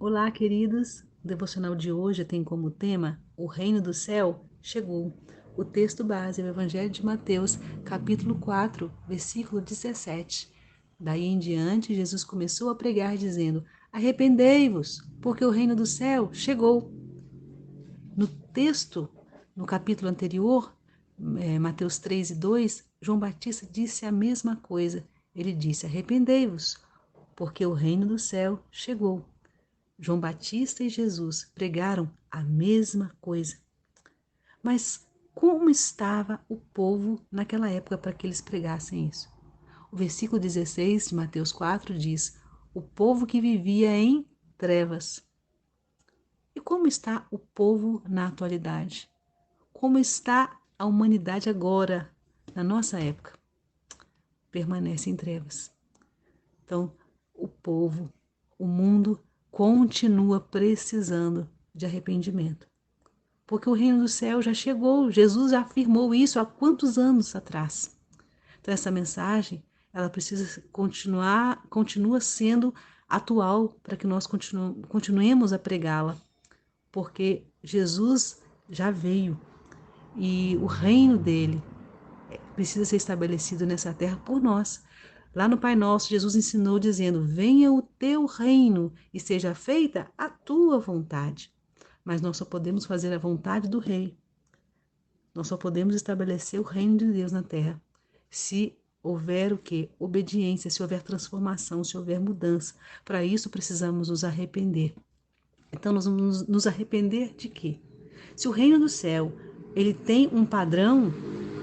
Olá, queridos. O devocional de hoje tem como tema O Reino do Céu chegou. O texto base é o Evangelho de Mateus, capítulo 4, versículo 17. Daí em diante, Jesus começou a pregar, dizendo: Arrependei-vos, porque o reino do céu chegou. No texto, no capítulo anterior, Mateus 3 e 2, João Batista disse a mesma coisa. Ele disse: Arrependei-vos, porque o reino do céu chegou. João Batista e Jesus pregaram a mesma coisa. Mas como estava o povo naquela época para que eles pregassem isso? O versículo 16 de Mateus 4 diz: O povo que vivia em trevas. E como está o povo na atualidade? Como está a humanidade agora, na nossa época? Permanece em trevas. Então, o povo, o mundo continua precisando de arrependimento. Porque o reino do céu já chegou, Jesus já afirmou isso há quantos anos atrás. Então essa mensagem, ela precisa continua sendo atual para que nós continuemos a pregá-la, porque Jesus já veio e o reino dele precisa ser estabelecido nessa terra por nós. Lá no Pai Nosso, Jesus ensinou dizendo: Venha o teu reino e seja feita a tua vontade. Mas nós só podemos fazer a vontade do Rei. Nós só podemos estabelecer o reino de Deus na terra se houver o quê? Obediência, se houver transformação, se houver mudança. Para isso precisamos nos arrepender. Então nós vamos nos arrepender de quê? Se o reino do céu, ele tem um padrão,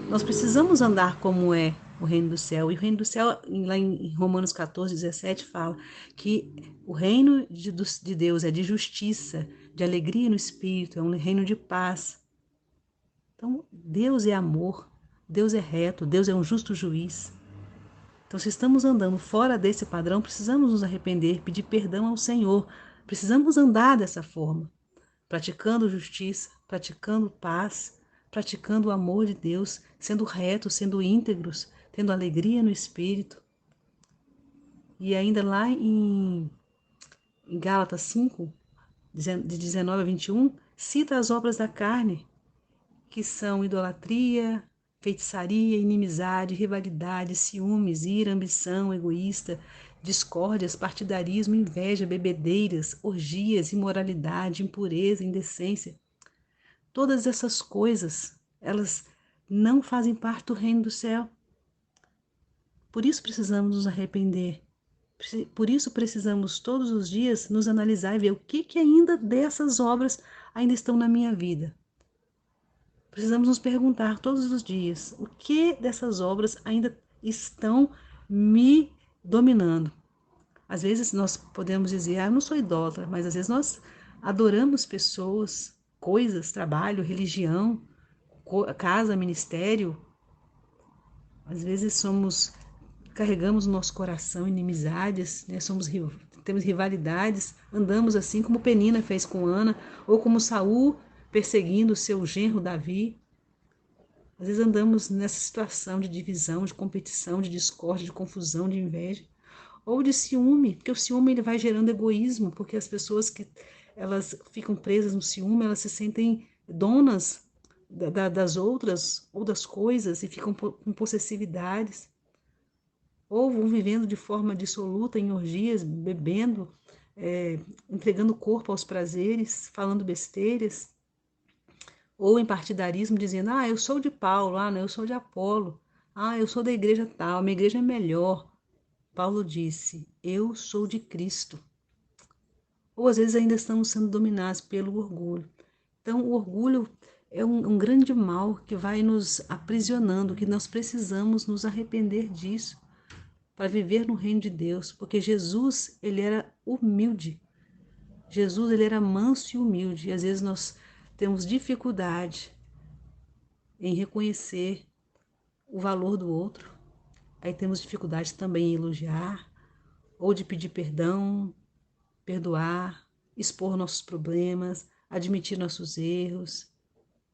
nós precisamos andar como é o reino do céu. E o reino do céu, lá em Romanos 14, 17, fala que o reino de Deus é de justiça, de alegria no espírito, é um reino de paz. Então, Deus é amor, Deus é reto, Deus é um justo juiz. Então, se estamos andando fora desse padrão, precisamos nos arrepender, pedir perdão ao Senhor. Precisamos andar dessa forma, praticando justiça, praticando paz, praticando o amor de Deus, sendo retos, sendo íntegros, tendo alegria no espírito. E ainda lá em Gálatas 5, de 19 a 21, cita as obras da carne, que são idolatria, feitiçaria, inimizade, rivalidade, ciúmes, ira, ambição, egoísta, discórdias, partidarismo, inveja, bebedeiras, orgias, imoralidade, impureza, indecência. Todas essas coisas, elas não fazem parte do reino do céu. Por isso precisamos nos arrepender. Por isso precisamos todos os dias nos analisar e ver o que ainda dessas obras ainda estão na minha vida. Precisamos nos perguntar todos os dias o que dessas obras ainda estão me dominando. Às vezes nós podemos dizer, eu não sou idólatra, mas às vezes nós adoramos pessoas, coisas, trabalho, religião, casa, ministério. Às vezes carregamos no nosso coração inimizades, né? Temos rivalidades, andamos assim como Penina fez com Ana, ou como Saul perseguindo o seu genro Davi. Às vezes andamos nessa situação de divisão, de competição, de discórdia, de confusão, de inveja, ou de ciúme, porque o ciúme ele vai gerando egoísmo, porque as pessoas que elas ficam presas no ciúme, elas se sentem donas das outras ou das coisas e ficam com possessividades, ou vão vivendo de forma dissoluta em orgias, bebendo, entregando o corpo aos prazeres, falando besteiras, ou em partidarismo, dizendo, eu sou de Paulo, não, eu sou de Apolo, eu sou da igreja tal, minha igreja é melhor. Paulo disse, eu sou de Cristo. Ou às vezes ainda estamos sendo dominados pelo orgulho. Então, o orgulho é um grande mal que vai nos aprisionando, que nós precisamos nos arrepender disso para viver no reino de Deus, porque Jesus, ele era humilde. Jesus, ele era manso e humilde, e às vezes nós temos dificuldade em reconhecer o valor do outro. Aí temos dificuldade também em elogiar, ou de pedir perdão, perdoar, expor nossos problemas, admitir nossos erros.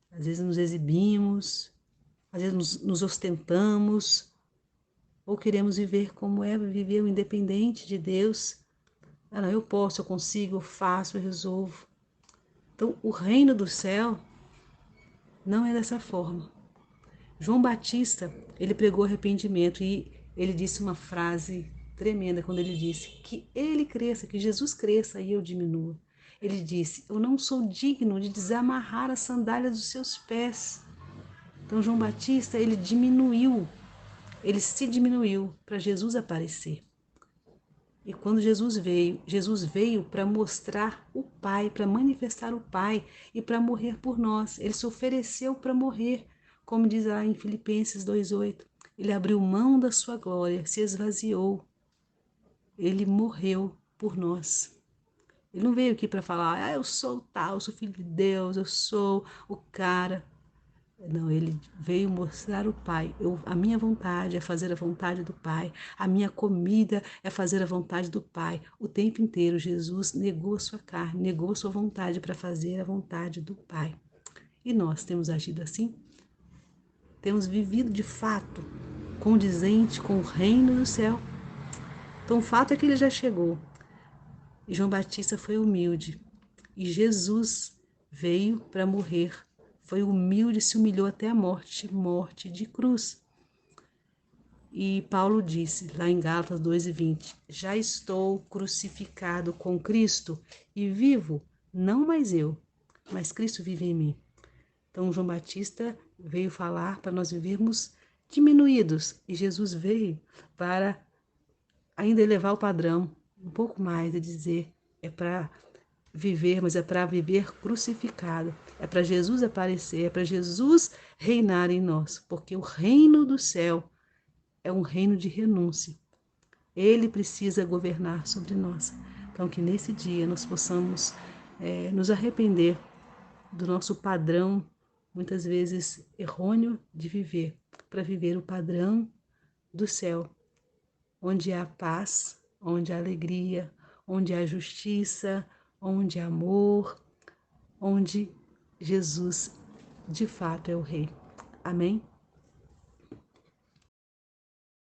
Às vezes nos exibimos, às vezes nos ostentamos, ou queremos viver como é viver o independente de Deus. Ah, não, eu posso, eu consigo, eu faço, eu resolvo. Então, o reino do céu não é dessa forma. João Batista, ele pregou arrependimento e ele disse uma frase tremenda quando ele disse que ele cresça, que Jesus cresça e eu diminua. Ele disse: eu não sou digno de desamarrar a sandália dos seus pés. Então João Batista, ele se diminuiu para Jesus aparecer. E quando Jesus veio para mostrar o Pai, para manifestar o Pai e para morrer por nós. Ele se ofereceu para morrer, como diz lá em Filipenses 2:8. Ele abriu mão da sua glória, se esvaziou. Ele morreu por nós. Ele não veio aqui para falar, eu sou tal, eu sou filho de Deus, eu sou o cara. Não, ele veio mostrar o Pai. A minha vontade é fazer a vontade do Pai. A minha comida é fazer a vontade do Pai. O tempo inteiro, Jesus negou a sua carne, negou a sua vontade para fazer a vontade do Pai. E nós temos agido assim? Temos vivido de fato condizente com o reino do céu? Então, o fato é que ele já chegou. E João Batista foi humilde. E Jesus veio para morrer. Foi humilde e se humilhou até a morte, morte de cruz. E Paulo disse, lá em Gálatas 2:20, já estou crucificado com Cristo e vivo, não mais eu, mas Cristo vive em mim. Então João Batista veio falar para nós vivermos diminuídos e Jesus veio para ainda elevar o padrão um pouco mais e dizer, é para viver, mas é para viver crucificado. É para Jesus aparecer, é para Jesus reinar em nós, porque o reino do céu é um reino de renúncia. Ele precisa governar sobre nós. Então, que nesse dia nós possamos nos arrepender do nosso padrão, muitas vezes errôneo, de viver, para viver o padrão do céu, onde há paz, onde há alegria, onde há justiça, onde há amor, onde Jesus de fato é o Rei. Amém?